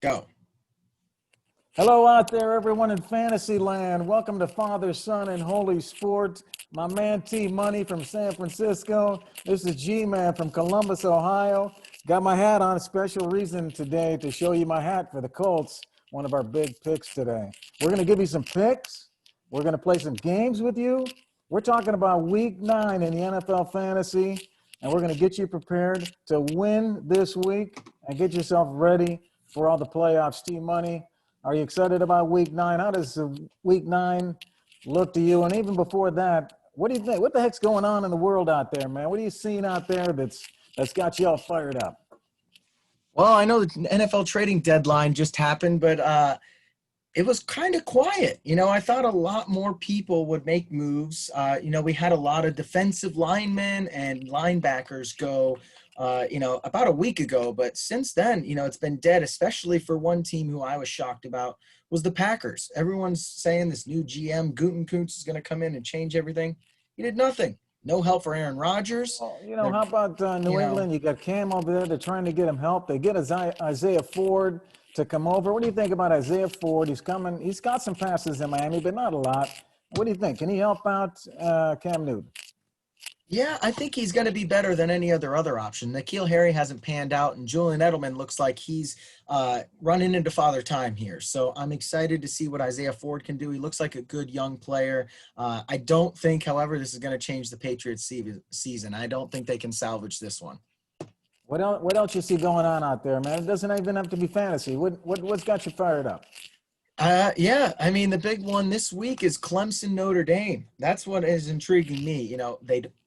Go. Hello out there, everyone in fantasy land. Welcome to Father, Son, and Holy Sport. My man T Money from San Francisco. This is G Man from Columbus, Ohio. Got my hat on. Special reason today to show you my hat for the Colts. One of our big picks today. We're going to give you some picks. We're going to play some games with you. We're talking about week 9 in the NFL fantasy, and we're going to get you prepared to win this week and get yourself ready for all the playoffs. T Money. Are you excited about week 9? How does week 9 look to you? And even before that, what do you think? What the heck's going on in the world out there, man? What are you seeing out there that's got you all fired up? Well, I know the NFL trading deadline just happened, but it was kind of quiet. I thought a lot more people would make moves. We had a lot of defensive linemen and linebackers go, about a week ago. But since then, it's been dead, especially for one team who I was shocked about was the Packers. Everyone's saying this new GM, Gutekunst, is going to come in and change everything. He did nothing. No help for Aaron Rodgers. Well, They're, how about you New know, England? You got Cam over there. They're trying to get him help. They get Isaiah Ford to come over. What do you think about Isaiah Ford? He's coming. He's got some passes in Miami, but not a lot. What do you think? Can he help out Cam Newton? Yeah, I think he's going to be better than any other option. N'Keal Harry hasn't panned out, and Julian Edelman looks like he's running into father time here. So I'm excited to see what Isaiah Ford can do. He looks like a good young player. I don't think, however, this is going to change the Patriots season. I don't think they can salvage this one. What else you see going on out there, man? It doesn't even have to be fantasy. What's got you fired up? Yeah, I mean the big one this week is Clemson Notre Dame. That's what is intriguing me.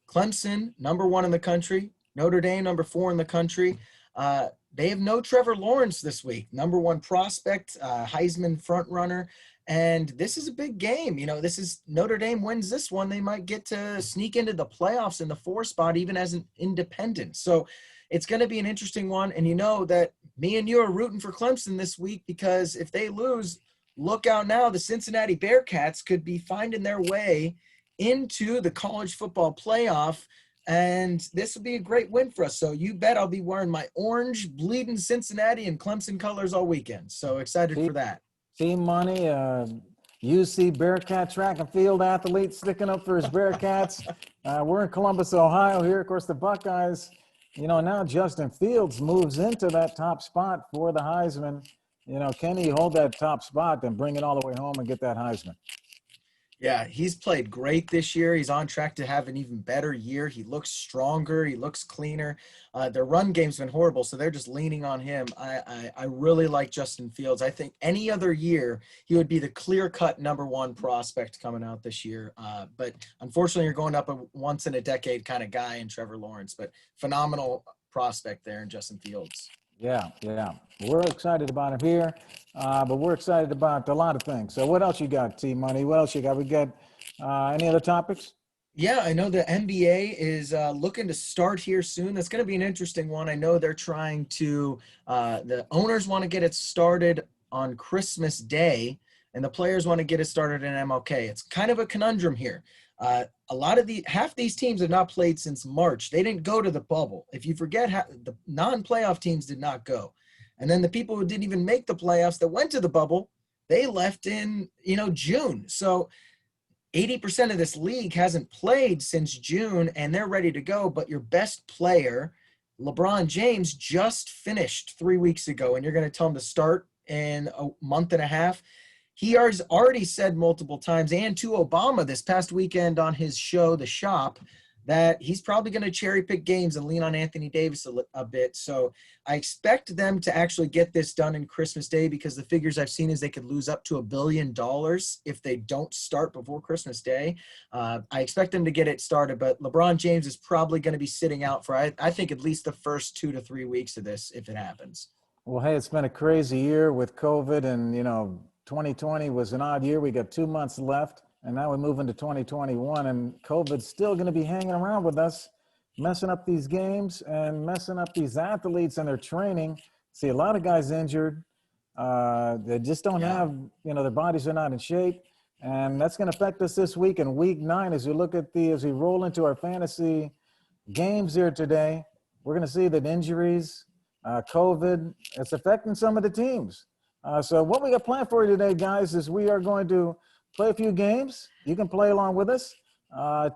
Clemson number 1 in the country, Notre Dame number 4 in the country. They have no Trevor Lawrence this week, number 1 prospect, Heisman front runner, and this is a big game. This is Notre Dame wins this one, they might get to sneak into the playoffs in the 4 spot even as an independent. So it's going to be an interesting one, and you know that me and you are rooting for Clemson this week because if they lose, look out now, the Cincinnati Bearcats could be finding their way into the college football playoff, and this would be a great win for us. So you bet I'll be wearing my orange bleeding Cincinnati and Clemson colors all weekend. So excited Team, for that. team money. UC Bearcat track and field athlete sticking up for his Bearcats. We're in Columbus, Ohio. Here, of course, the Buckeyes. Now Justin Fields moves into that top spot for the Heisman. Can he hold that top spot and bring it all the way home and get that Heisman? Yeah, he's played great this year. He's on track to have an even better year. He looks stronger. He looks cleaner. Their run game's been horrible, so they're just leaning on him. I really like Justin Fields. I think any other year he would be the clear-cut number 1 prospect coming out this year. But unfortunately, you're going up a once-in-a-decade kind of guy in Trevor Lawrence. But phenomenal prospect there in Justin Fields. Yeah. We're excited about him here, but we're excited about a lot of things. So what else you got, T Money? What else you got? We got any other topics? Yeah, I know the NBA is looking to start here soon. That's going to be an interesting one. I know they're trying to, the owners want to get it started on Christmas Day, and the players want to get it started in MLK. It's kind of a conundrum here. Half these teams have not played since March. They didn't go to the bubble. If you forget, the non-playoff teams did not go. And then the people who didn't even make the playoffs that went to the bubble, they left in, June. So 80% of this league hasn't played since June, and they're ready to go. But your best player, LeBron James, just finished 3 weeks ago, and you're going to tell him to start in a month and a half. He has already said multiple times, and to Obama this past weekend on his show, The Shop, that he's probably going to cherry pick games and lean on Anthony Davis a bit. So I expect them to actually get this done in Christmas Day because the figures I've seen is they could lose up to $1 billion if they don't start before Christmas Day. I expect them to get it started, but LeBron James is probably going to be sitting out for, I think, at least the first 2 to 3 weeks of this if it happens. Well, hey, it's been a crazy year with COVID, and 2020 was an odd year. We got 2 months left, and now we move into 2021, and COVID's still going to be hanging around with us, messing up these games and messing up these athletes and their training. See a lot of guys injured. They just don't Yeah. have, their bodies are not in shape, and that's going to affect us this week in week 9 as we look at as we roll into our fantasy games here today. We're going to see that injuries COVID, it's affecting some of the teams. So what we got planned for you today, guys, is we are going to play a few games. You can play along with us.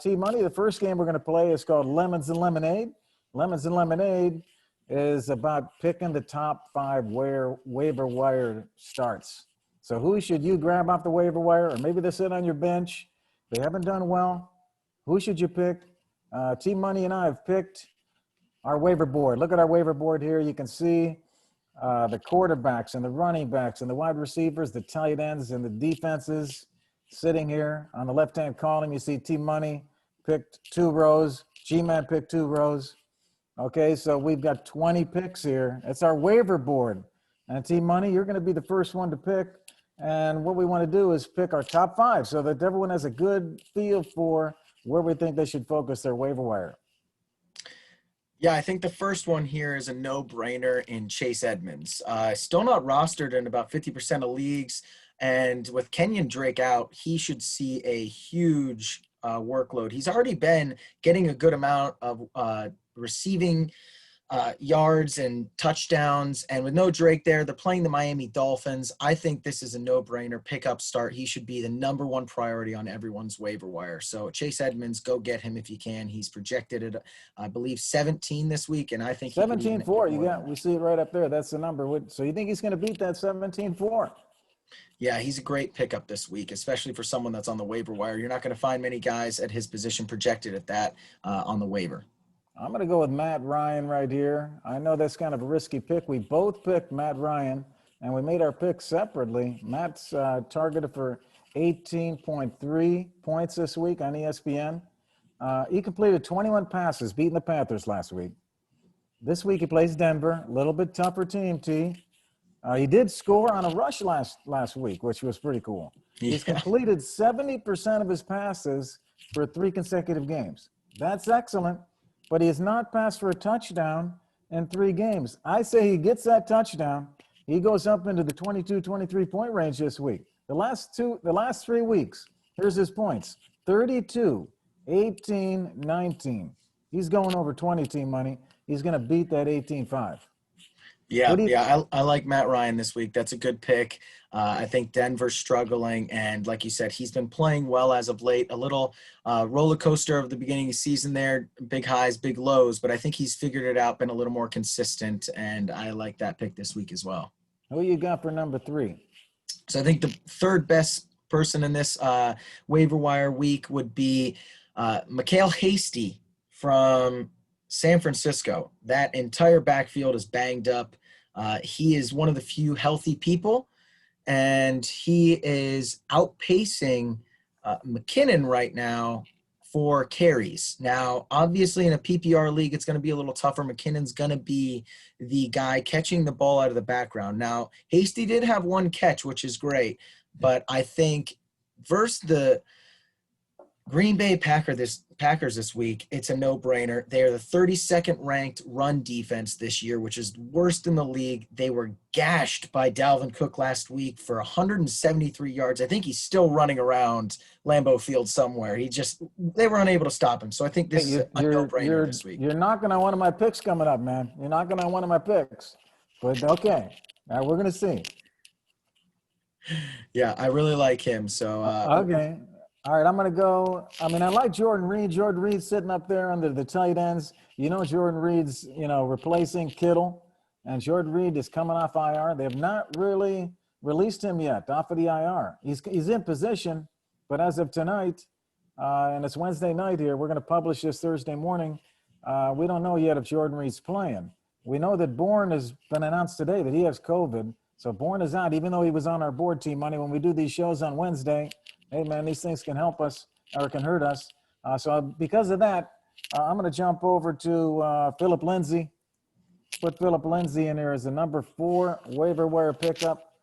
T-Money, the first game we're going to play is called Lemons and Lemonade. Lemons and Lemonade is about picking the top 5 waiver wire starts. So who should you grab off the waiver wire, or maybe they sit on your bench, they haven't done well. Who should you pick? T-Money and I have picked our waiver board. Look at our waiver board here. You can see the quarterbacks and the running backs and the wide receivers, the tight ends and the defenses sitting here. On the left-hand column, you see T-Money picked 2 rows. G-Man picked 2 rows. Okay, so we've got 20 picks here. It's our waiver board. And T-Money, you're going to be the first one to pick. And what we want to do is pick our top 5 so that everyone has a good feel for where we think they should focus their waiver wire. Yeah, I think the first one here is a no-brainer in Chase Edmonds. Still not rostered in about 50% of leagues. And with Kenyon Drake out, he should see a huge workload. He's already been getting a good amount of receiving yards and touchdowns. And with no Drake there, they're playing the Miami Dolphins. I think this is a no-brainer pickup start. He should be the #1 priority on everyone's waiver wire. So Chase Edmonds, go get him if you can. He's projected at, I believe, 17 this week, and I think 17-4. We see it right up there. That's the number. So you think he's going to beat that 17-4? Yeah, he's a great pickup this week, especially for someone that's on the waiver wire. You're not going to find many guys at his position projected at that on the waiver. I'm going to go with Matt Ryan right here. I know that's kind of a risky pick. We both picked Matt Ryan, and we made our picks separately. Matt's targeted for 18.3 points this week on ESPN. He completed 21 passes, beating the Panthers last week. This week he plays Denver, a little bit tougher team, T. He did score on a rush last week, which was pretty cool. Yeah. He's completed 70% of his passes for 3 consecutive games. That's excellent. But he has not passed for a touchdown in 3 games. I say he gets that touchdown. He goes up into the 22, 23 point range this week. The last 3 weeks, here's his points: 32, 18, 19. He's going over 20 team money. He's going to beat that 18-5. Yeah, I like Matt Ryan this week. That's a good pick. I think Denver's struggling, and like you said, he's been playing well as of late. A little roller coaster of the beginning of the season there, big highs, big lows, but I think he's figured it out, been a little more consistent, and I like that pick this week as well. Who you got for number 3? So I think the third best person in this waiver wire week would be Mikhail Hasty from San Francisco. That entire backfield is banged up. He is one of the few healthy people, and he is outpacing McKinnon right now for carries. Now, obviously in a PPR league, it's going to be a little tougher. McKinnon's going to be the guy catching the ball out of the background. Now, Hasty did have 1 catch, which is great, but I think versus the Green Bay Packers this week, it's a no-brainer. They are the 32nd ranked run defense this year, which is worst in the league. They were gashed by Dalvin Cook last week for 173 yards. I think he's still running around Lambeau Field somewhere. They were unable to stop him. So I think this is a no-brainer this week. You're knocking on one of my picks coming up, man. You're knocking on one of my picks. But okay, now we're going to see. Yeah, I really like him. So okay. All right, I'm going to go. I mean, I like Jordan Reed. Jordan Reed's sitting up there under the tight ends. You know, Jordan Reed's, replacing Kittle, and Jordan Reed is coming off IR. They have not really released him yet off of the IR. He's in position, but as of tonight, and it's Wednesday night here, we're going to publish this Thursday morning. We don't know yet if Jordan Reed's playing. We know that Bourne has been announced today that he has COVID. So Bourne is out, even though he was on our board team money when we do these shows on Wednesday. Hey, man, these things can help us or can hurt us. So because of that, I'm going to jump over to Philip Lindsay. Put Philip Lindsay in there as the number 4 waiver wire pickup.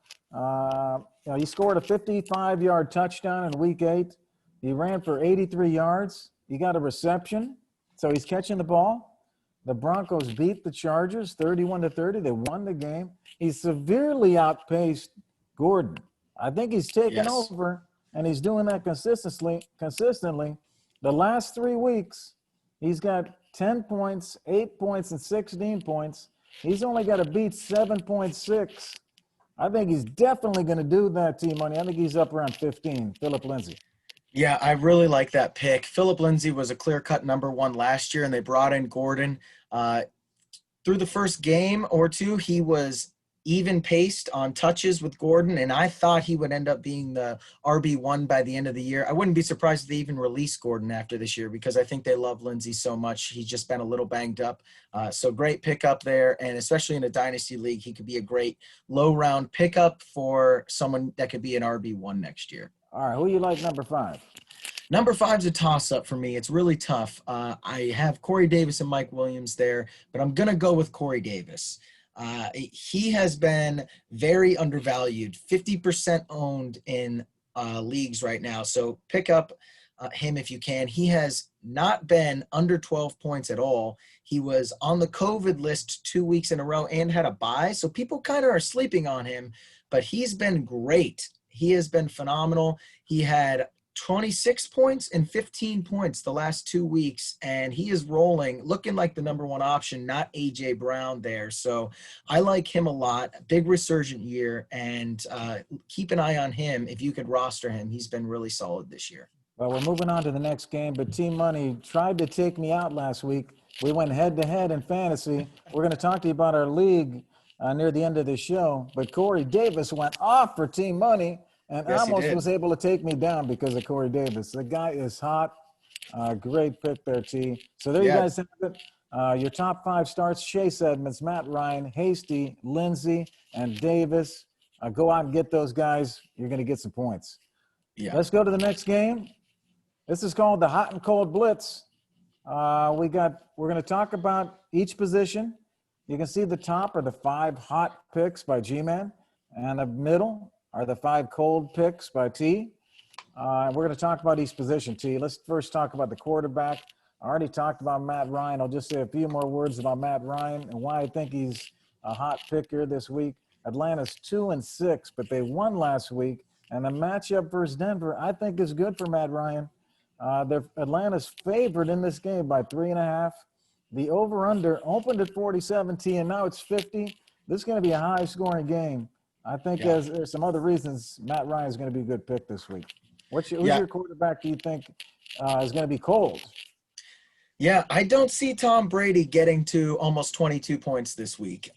He scored a 55-yard touchdown in week 8. He ran for 83 yards. He got a reception, so he's catching the ball. The Broncos beat the Chargers 31-30. They won the game. He severely outpaced Gordon. I think he's taken over, and he's doing that consistently. The last 3 weeks, he's got 10 points, 8 points, and 16 points. He's only got to beat 7.6. I think he's definitely going to do that, T-Money. I think he's up around 15, Philip Lindsay. Yeah, I really like that pick. Philip Lindsay was a clear-cut number one last year, and they brought in Gordon. Through the first game or two, he was even paced on touches with Gordon, and I thought he would end up being the RB1 by the end of the year. I wouldn't be surprised if they even release Gordon after this year because I think they love Lindsey so much. He's just been a little banged up. So great pickup there, and especially in a dynasty league, he could be a great low-round pickup for someone that could be an RB1 next year. All right, who you like number 5? Number 5's a toss-up for me. It's really tough. I have Corey Davis and Mike Williams there, but I'm going to go with Corey Davis. He has been very undervalued, 50% owned in leagues right now. So pick up him if you can. He has not been under 12 points at all. He was on the COVID list 2 weeks in a row and had a bye. So people kind of are sleeping on him, but he's been great. He has been phenomenal. He had 26 points and 15 points the last 2 weeks, and he is rolling, looking like the number one option, not A.J. Brown there. So I like him a lot. Big resurgent year, and keep an eye on him if you could roster him. He's been really solid this year. Well, we're moving on to the next game, but Team Money tried to take me out last week. We went head-to-head in fantasy. We're going to talk to you about our league near the end of the show, but Corey Davis went off for Team Money. And Yes, almost was able to take me down because of Corey Davis. The guy is hot. Great pick there, T. So there you guys have it. Your top 5 starts: Chase Edmonds, Matt Ryan, Hasty, Lindsey, and Davis. Go out and get those guys. You're going to get some points. Yeah. Let's go to the next game. This is called the Hot and Cold Blitz. We're going to talk about each position. You can see the top are the 5 hot picks by G-Man, and the middle are the 5 cold picks by T. We're going to talk about each position, T. Let's first talk about the quarterback. I already talked about Matt Ryan. I'll just say a few more words about Matt Ryan and why I think he's a hot picker this week. Atlanta's 2-6, but they won last week. And the matchup versus Denver, I think, is good for Matt Ryan. Atlanta's favored in this game by 3.5. The over-under opened at 47, T, and now it's 50. This is going to be a high-scoring game. I think there's some other reasons Matt Ryan is going to be a good pick this week. Who's your quarterback do you think is going to be cold? Yeah, I don't see Tom Brady getting to almost 22 points this week.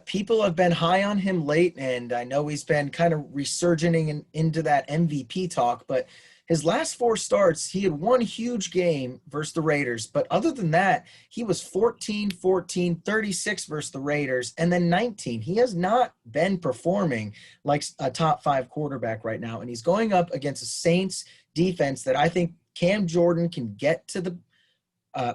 People have been high on him late, and I know he's been kind of resurging into that MVP talk, but his last 4 starts, he had one huge game versus the Raiders. But other than that, he was 14, 36 versus the Raiders, and then 19. He has not been performing like a top 5 quarterback right now. And he's going up against a Saints defense that I think Cam Jordan can get to the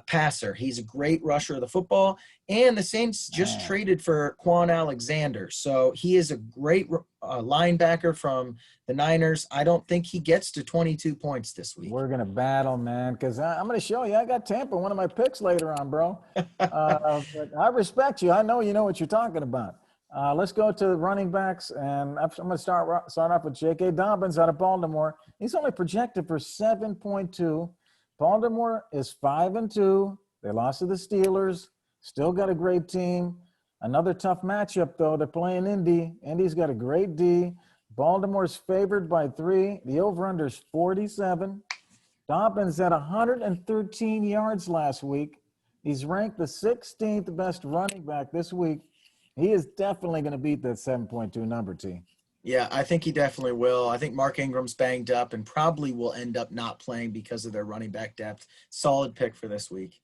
passer. He's a great rusher of the football, and the Saints just traded for Quan Alexander. So he is a great linebacker from the Niners. I don't think he gets to 22 points this week. We're going to battle, man, because I'm going to show you. I got Tampa, one of my picks later on, bro. But I respect you. I know you know what you're talking about. Let's go to running backs, and I'm going to start off with J.K. Dobbins out of Baltimore. He's only projected for 7.2. Baltimore is 5-2. They lost to the Steelers. Still got a great team. Another tough matchup, though. They're playing Indy. Indy's got a great D. Baltimore's favored by 3. The over-under is 47. Dobbins had 113 yards last week. He's ranked the 16th best running back this week. He is definitely going to beat that 7.2 number, T. Yeah, I think he definitely will. I think Mark Ingram's banged up and probably will end up not playing because of their running back depth. Solid pick for this week.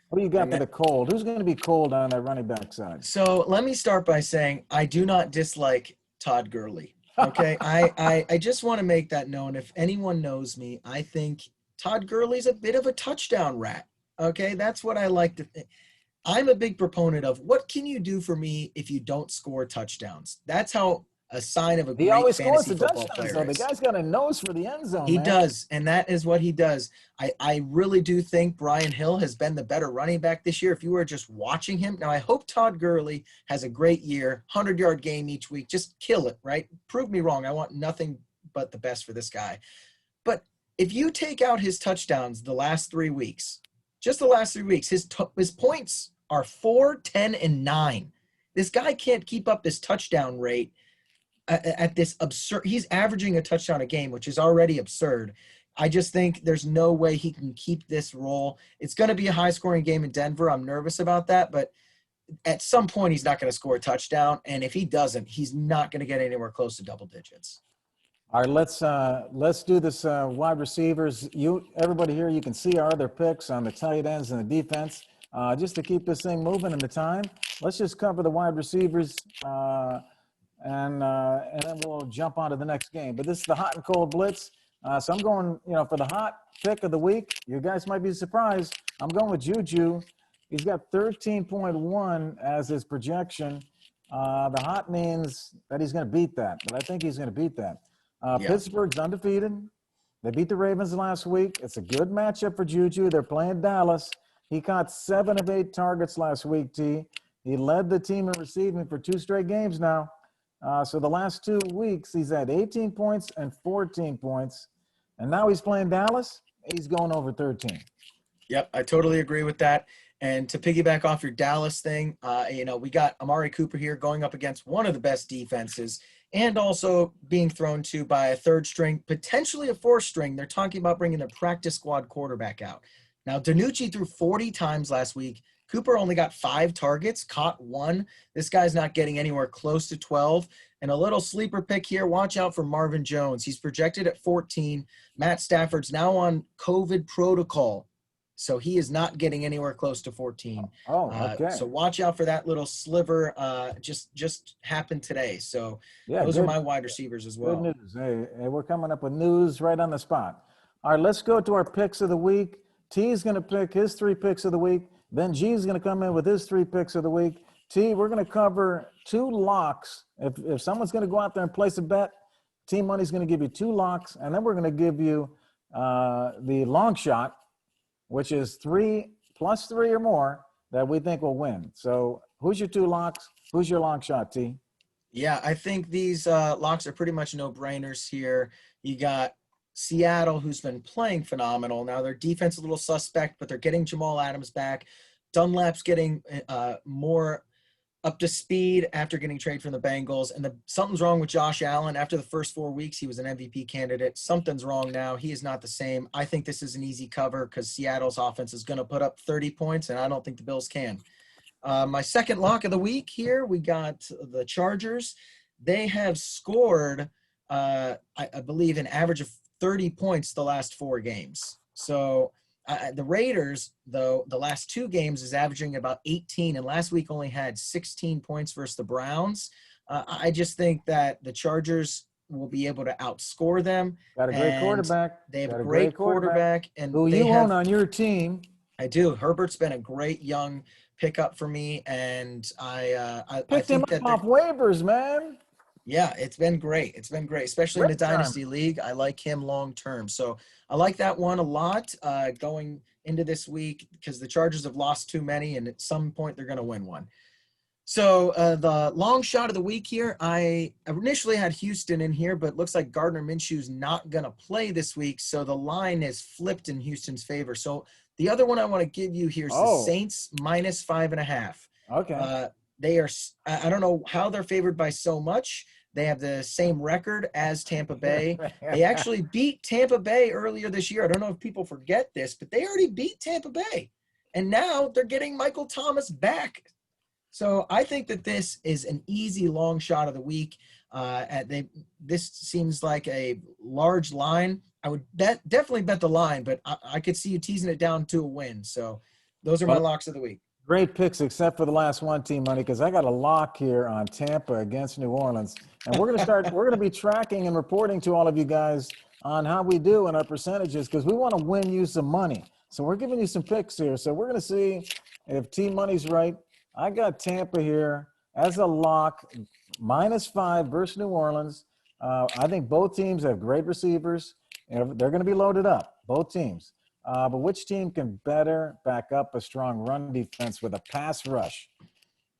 What do you got for the cold? Who's going to be cold on that running back side? So let me start by saying I do not dislike Todd Gurley. Okay, I just want to make that known. If anyone knows me, I think Todd Gurley's a bit of a touchdown rat. Okay, that's what I like to think. I'm a big proponent of what can you do for me if you don't score touchdowns? That's how a sign of a great fantasy football player is. The guy's got a nose for the end zone. He does, and that is what he does. I really do think Brian Hill has been the better running back this year. If you were just watching him, now I hope Todd Gurley has a great year, 100-yard game each week. Just kill it, right? Prove me wrong. I want nothing but the best for this guy. But if you take out his touchdowns the last 3 weeks, just the last 3 weeks, his points are 4, 10, and 9. This guy can't keep up this touchdown rate at this absurd. He's averaging a touchdown a game, which is already absurd. I just think there's no way he can keep this role. It's going to be a high-scoring game in Denver. I'm nervous about that, but at some point he's not going to score a touchdown, and if he doesn't, he's not going to get anywhere close to double digits. All right, let's do this wide receivers. Everybody here, you can see our other picks on the tight ends and the defense. Just to keep this thing moving in the time, let's just cover the wide receivers, and then we'll jump on to the next game. But this is the hot and cold blitz. So I'm going, for the hot pick of the week. You guys might be surprised. I'm going with Juju. He's got 13.1 as his projection. The hot means that he's going to beat that, but I think he's going to beat that. Pittsburgh's undefeated. They beat the Ravens last week. It's a good matchup for Juju. They're playing Dallas. He caught 7 of 8 targets last week, T. He led the team in receiving for 2 straight games now. So the last 2 weeks, he's had 18 points and 14 points. And now he's playing Dallas. He's going over 13. Yep, I totally agree with that. And to piggyback off your Dallas thing, we got Amari Cooper here going up against one of the best defenses and also being thrown to by a 3rd string, potentially a 4th string. They're talking about bringing their practice squad quarterback out. Now, DiNucci threw 40 times last week. Cooper only got 5 targets, caught 1. This guy's not getting anywhere close to 12. And a little sleeper pick here, watch out for Marvin Jones. He's projected at 14. Matt Stafford's now on COVID protocol, so he is not getting anywhere close to 14. Oh, okay. So watch out for that little sliver. Just happened today. So yeah, those are my wide receivers as well. Good news. Hey, we're coming up with news right on the spot. All right, let's go to our picks of the week. T's going to pick his 3 picks of the week. Then G's going to come in with his 3 picks of the week. T, we're going to cover 2 locks. If someone's going to go out there and place a bet, Team Money's going to give you 2 locks, and then we're going to give you the long shot, which is 3 plus 3 or more that we think will win. So who's your 2 locks? Who's your long shot, T? Yeah, I think these locks are pretty much no-brainers here. You got Seattle, who's been playing phenomenal. Now their defense is a little suspect, but they're getting Jamal Adams back. Dunlap's getting more up to speed after getting traded from the Bengals. And something's wrong with Josh Allen. After the first 4 weeks, he was an MVP candidate. Something's wrong now. He is not the same. I think this is an easy cover because Seattle's offense is going to put up 30 points, and I don't think the Bills can. My second lock of the week here, we got the Chargers. They have scored, I believe, an average of 30 points the last 4 games. So the Raiders, though, the last 2 games is averaging about 18, and last week only had 16 points versus the Browns. I just think that the Chargers will be able to outscore them. Got a great quarterback. They have a great quarterback. And who you own on your team. I do. Herbert's been a great young pickup for me, and I picked him up off waivers, man. Yeah, it's been great. It's been great, especially in the Dynasty League. I like him long term. So I like that one a lot going into this week because the Chargers have lost too many, and at some point they're going to win one. So the long shot of the week here, I initially had Houston in here, but it looks like Gardner Minshew's not going to play this week, so the line is flipped in Houston's favor. So the other one I want to give you here is the Saints minus 5.5. Okay. They are, I don't know how they're favored by so much. They have the same record as Tampa Bay. They actually beat Tampa Bay earlier this year. I don't know if people forget this, but they already beat Tampa Bay. And now they're getting Michael Thomas back. So I think that this is an easy long shot of the week. This seems like a large line. I would definitely bet the line, but I could see you teasing it down to a win. So those are my locks of the week. Great picks, except for the last one, Team Money, because I got a lock here on Tampa against New Orleans. And we're going to be tracking and reporting to all of you guys on how we do in our percentages because we want to win you some money. So we're giving you some picks here. So we're going to see if Team Money's right. I got Tampa here as a lock, -5 versus New Orleans. I think both teams have great receivers. And they're going to be loaded up, both teams. But which team can better back up a strong run defense with a pass rush?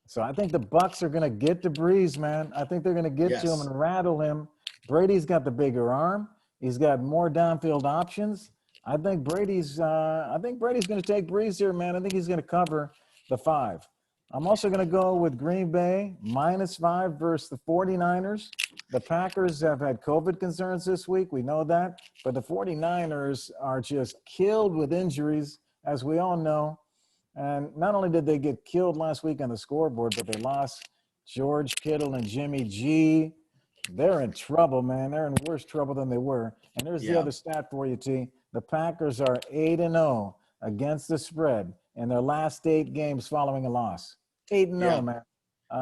So I think the Bucs are going to get to Breeze, man. I think they're going to get to him and rattle him. Brady's got the bigger arm. He's got more downfield options. I think Brady's going to take Breeze here, man. I think he's going to cover. the 5. I'm also going to go with Green Bay -5 versus the 49ers. The Packers have had COVID concerns this week. We know that. But the 49ers are just killed with injuries, as we all know. And not only did they get killed last week on the scoreboard, but they lost George Kittle and Jimmy G. They're in trouble, man. They're in worse trouble than they were. And there's the Yeah. other stat for you, T. The Packers are 8-0 against the spread in their last 8 games following a loss. 8-0, Yeah. man.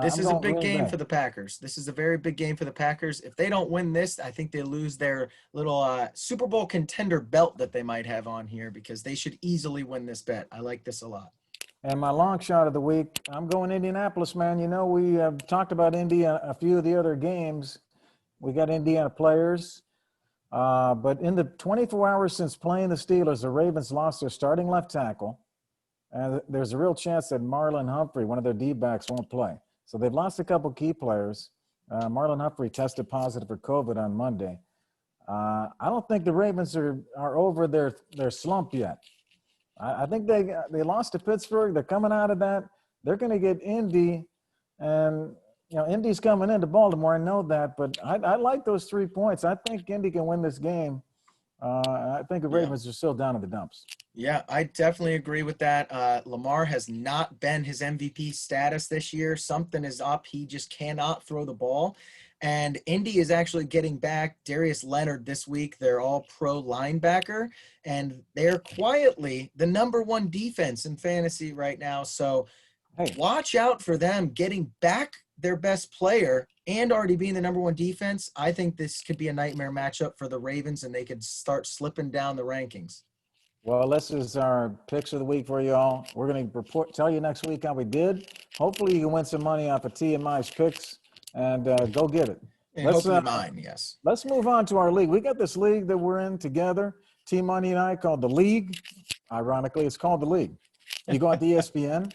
This I'm is a going big Green game Bay. for the Packers. This is a very big game for the Packers. If they don't win this, I think they lose their little Super Bowl contender belt that they might have on here, because they should easily win this bet. I like this a lot. And my long shot of the week, I'm going Indianapolis, man. You know, we have talked about Indy a few of the other games. We got Indiana players. But in the 24 hours since playing the Steelers, the Ravens lost their starting left tackle. And there's a real chance that Marlon Humphrey, one of their D-backs, won't play. So they've lost a couple key players. Marlon Humphrey tested positive for COVID on Monday. I don't think the Ravens are over their slump yet. I think they lost to Pittsburgh. They're coming out of that. They're going to get Indy, and Indy's coming into Baltimore. I know that, but I like those 3 points. I think Indy can win this game. I think the Ravens are still down in the dumps. Yeah, I definitely agree with that. Lamar has not been his MVP status this year. Something is up. He just cannot throw the ball. And Indy is actually getting back Darius Leonard this week, their all-pro linebacker. And they're quietly the #1 defense in fantasy right now. So watch out for them getting back their best player and already being the #1 defense. I think this could be a nightmare matchup for the Ravens, and they could start slipping down the rankings. Well, this is our picks of the week for you all. We're going to tell you next week how we did. Hopefully you can win some money off of T and Mike's picks, and go get it. And hopefully mine, yes. Let's move on to our league. We got this league that we're in together, T Money and I, called the League. Ironically, it's called the League. You go on the ESPN.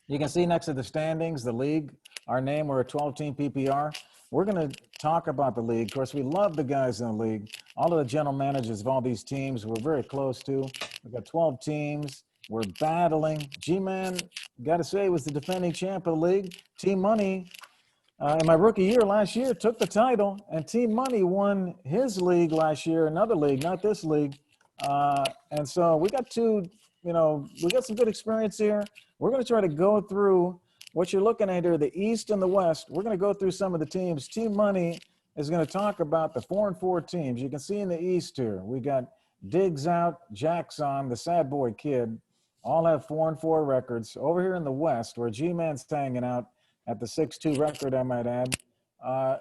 You can see next to the standings, the league, our name. We're a 12-team PPR. We're going to talk about the league. Of course, we love the guys in the league. All of the general managers of all these teams we're very close to. We've got 12 teams. We're battling. G-Man, got to say, was the defending champ of the league. Team Money, in my rookie year last year, took the title. And Team Money won his league last year, another league, not this league. And so we got we got some good experience here. We're going to try to go through what you're looking at here, the East and the West. We're going to go through some of the teams. Team Money is going to talk about the 4-4 teams. You can see in the East here, we got Diggs out, Jackson, the sad boy kid, all have 4-4 records. Over here in the West, where G-Man's hanging out at the 6-2 record, I might add.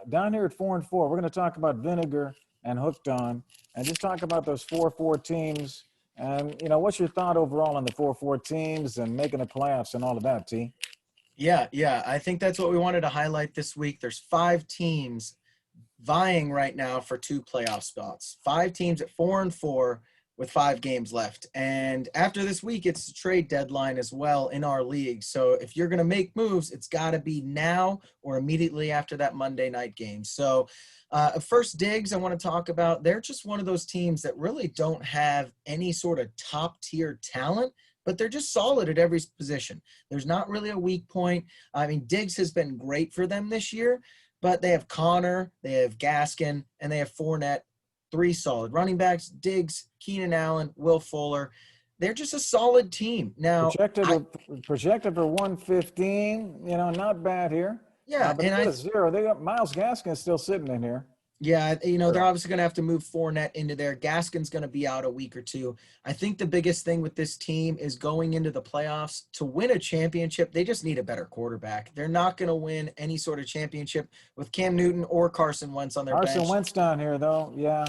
Down here at 4-4, we're going to talk about Vinegar and Hooked On, and just talk about those 4-4 teams. And, what's your thought overall on the 4-4 teams and making the playoffs and all of that, T? Yeah. I think that's what we wanted to highlight this week. There's 5 teams vying right now for 2 playoff spots. 5 teams at 4-4 with 5 games left. And after this week, it's a trade deadline as well in our league. So if you're going to make moves, it's got to be now or immediately after that Monday night game. So first, Diggs, I want to talk about. They're just one of those teams that really don't have any sort of top-tier talent, but they're just solid at every position. There's not really a weak point. I mean, Diggs has been great for them this year, but they have Connor, they have Gaskin, and they have Fournette, 3 solid running backs, Diggs, Keenan Allen, Will Fuller. They're just a solid team. Now, projected for 115, not bad here. Yeah, but and they got a 0. They got Myles Gaskin still sitting in here. Yeah, they're obviously going to have to move Fournette into there. Gaskin's going to be out a week or 2. I think the biggest thing with this team is going into the playoffs. To win a championship, they just need a better quarterback. They're not going to win any sort of championship with Cam Newton or Carson Wentz on their bench. Carson Wentz down here, though, yeah.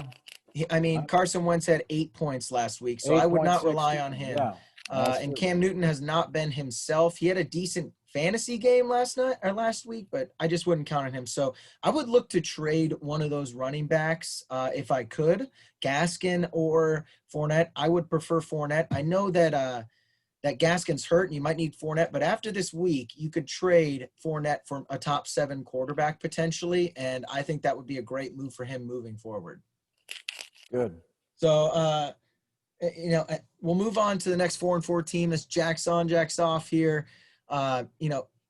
Carson Wentz had 8 points last week, so I would not rely on him. Yeah, and Cam Newton has not been himself. He had a decent fantasy game last week, but I just wouldn't count on him. So I would look to trade one of those running backs if I could, Gaskin or Fournette. I would prefer Fournette. I know that Gaskin's hurt and you might need Fournette, but after this week, you could trade Fournette for a top 7 quarterback potentially, and I think that would be a great move for him moving forward. Good. So We'll move on to the next 4-4 team. That's Jack's on, Jack's off here.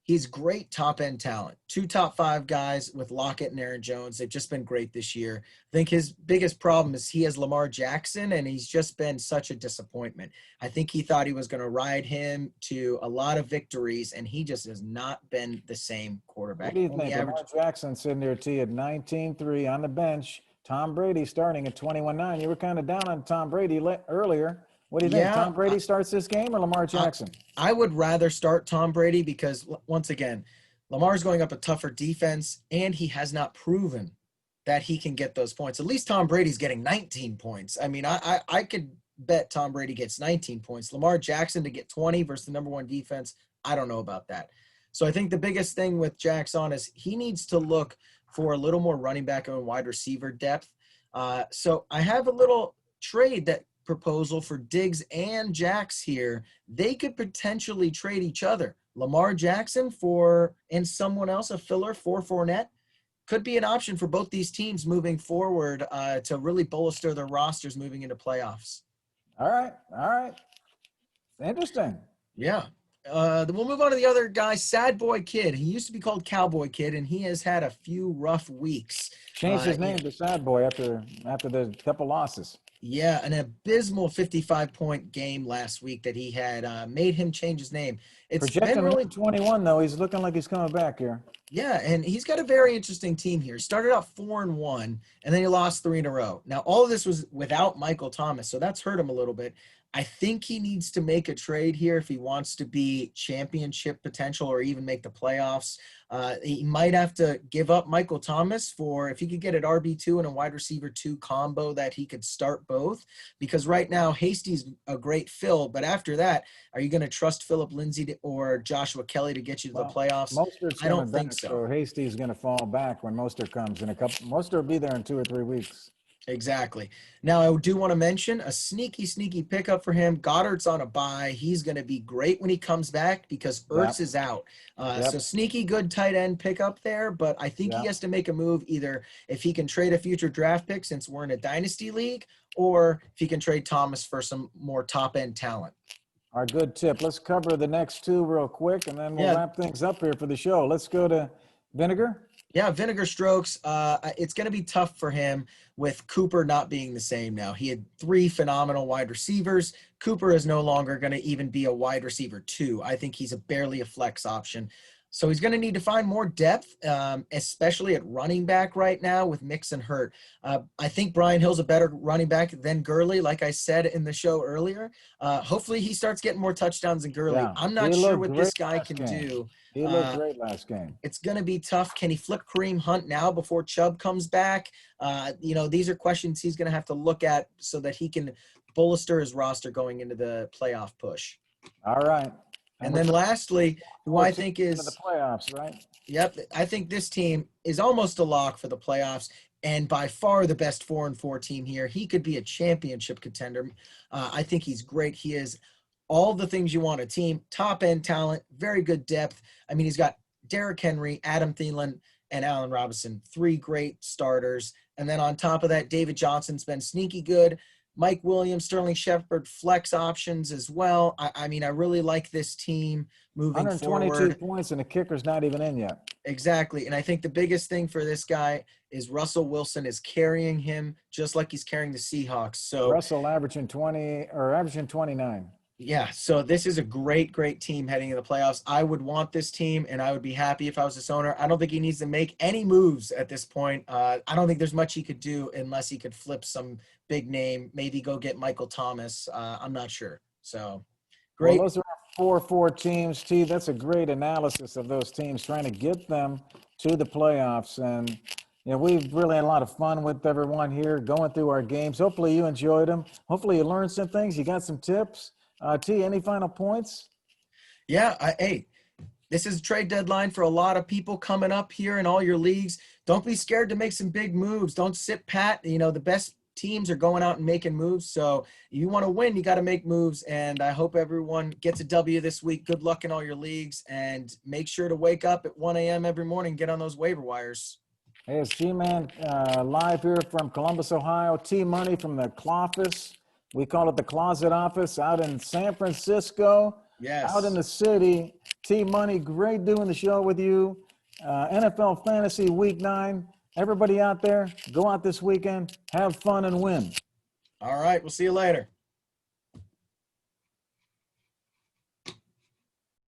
He's great top end talent. 2 top 5 guys with Lockett and Aaron Jones. They've just been great this year. I think his biggest problem is he has Lamar Jackson, and he's just been such a disappointment. I think he thought he was going to ride him to a lot of victories, and he just has not been the same quarterback. What do you think? Lamar Jackson sitting there, T, at 19-3 on the bench. Tom Brady starting at 21-9. You were kind of down on Tom Brady earlier. What do you think? Tom Brady starts this game or Lamar Jackson? I would rather start Tom Brady because, once again, Lamar's going up a tougher defense, and he has not proven that he can get those points. At least Tom Brady's getting 19 points. I mean, I could bet Tom Brady gets 19 points. Lamar Jackson to get 20 versus the number 1 defense, I don't know about that. So I think the biggest thing with Jackson is he needs to look for a little more running back and wide receiver depth. So I have a little trade proposal for Diggs and Jax here. They could potentially trade each other. Lamar Jackson and someone else, a filler for Fournette, could be an option for both these teams moving forward to really bolster their rosters moving into playoffs. All right. Interesting. Yeah. Then we'll move on to the other guy, Sad Boy Kid. He used to be called Cowboy Kid, and he has had a few rough weeks. Changed his name to Sad Boy after the couple losses. Yeah, an abysmal 55-point game last week that he had made him change his name. It's projecting been really 21 though. He's looking like he's coming back here. Yeah, and he's got a very interesting team here. He started out 4-1, and then he lost 3 in a row. Now, all of this was without Michael Thomas, so that's hurt him a little bit. I think he needs to make a trade here if he wants to be championship potential or even make the playoffs. He might have to give up Michael Thomas if he could get an RB2 and a wide receiver 2 combo that he could start both. Because right now, Hasty's a great fill, but after that, are you going to trust Phillip Lindsay or Joshua Kelly to get you to the playoffs? I don't think so. So Hasty's going to fall back when Mostert comes in a couple. Mostert will be there in 2 or 3 weeks. Exactly. Now, I do want to mention a sneaky pickup for him. Goddard's on a bye. He's going to be great when he comes back because Ertz is out. So sneaky good tight end pickup there, but I think he has to make a move either if he can trade a future draft pick since we're in a dynasty league, or if he can trade Thomas for some more top-end talent. Our good tip. Let's cover the next 2 real quick, and then we'll wrap things up here for the show. Let's go to Vinegar. Yeah, Vinegar Strokes. It's going to be tough for him with Cooper not being the same now. He had 3 phenomenal wide receivers. Cooper is no longer going to even be a wide receiver 2. I think he's barely a flex option. So he's going to need to find more depth, especially at running back right now with Mixon hurt. I think Brian Hill's a better running back than Gurley, like I said in the show earlier. Hopefully he starts getting more touchdowns than Gurley. Yeah, I'm not sure what this guy can do. He looked great last game. It's going to be tough. Can he flip Kareem Hunt now before Chubb comes back? These are questions he's going to have to look at so that he can bolster his roster going into the playoff push. All right. And then lastly, who I think is the playoffs, right? Yep. I think this team is almost a lock for the playoffs and by far the best 4-4 team here. He could be a championship contender. I think he's great. He is all the things you want a team, top end talent, very good depth. I mean, he's got Derrick Henry, Adam Thielen, and Allen Robinson, 3 great starters. And then on top of that, David Johnson's been sneaky good. Mike Williams, Sterling Shepard, flex options as well. I mean, I really like this team moving 122 forward. Points and the kicker's not even in yet. Exactly. And I think the biggest thing for this guy is Russell Wilson is carrying him just like he's carrying the Seahawks. So Russell averaging 29. Yeah, so this is a great team heading into the playoffs. I would want this team, and I would be happy if I was this owner. I don't think he needs to make any moves at this point. I don't think there's much he could do unless he could flip some big name, maybe go get Michael Thomas. I'm not sure. So, great. Well, those are 4-4 teams, T. That's a great analysis of those teams, trying to get them to the playoffs. And, we've really had a lot of fun with everyone here going through our games. Hopefully you enjoyed them. Hopefully you learned some things. You got some tips. T, any final points? Yeah, this is a trade deadline for a lot of people coming up here in all your leagues. Don't be scared to make some big moves. Don't sit pat. The best teams are going out and making moves. So you want to win, you got to make moves. And I hope everyone gets a W this week. Good luck in all your leagues. And make sure to wake up at 1 a.m. every morning, get on those waiver wires. Hey, it's G-Man live here from Columbus, Ohio. T-Money from the Cloffice. We call it the Closet Office out in San Francisco, Yes. out in the city. T-Money, great doing the show with you. NFL Fantasy Week 9. Everybody out there, go out this weekend, have fun and win. All right. We'll see you later.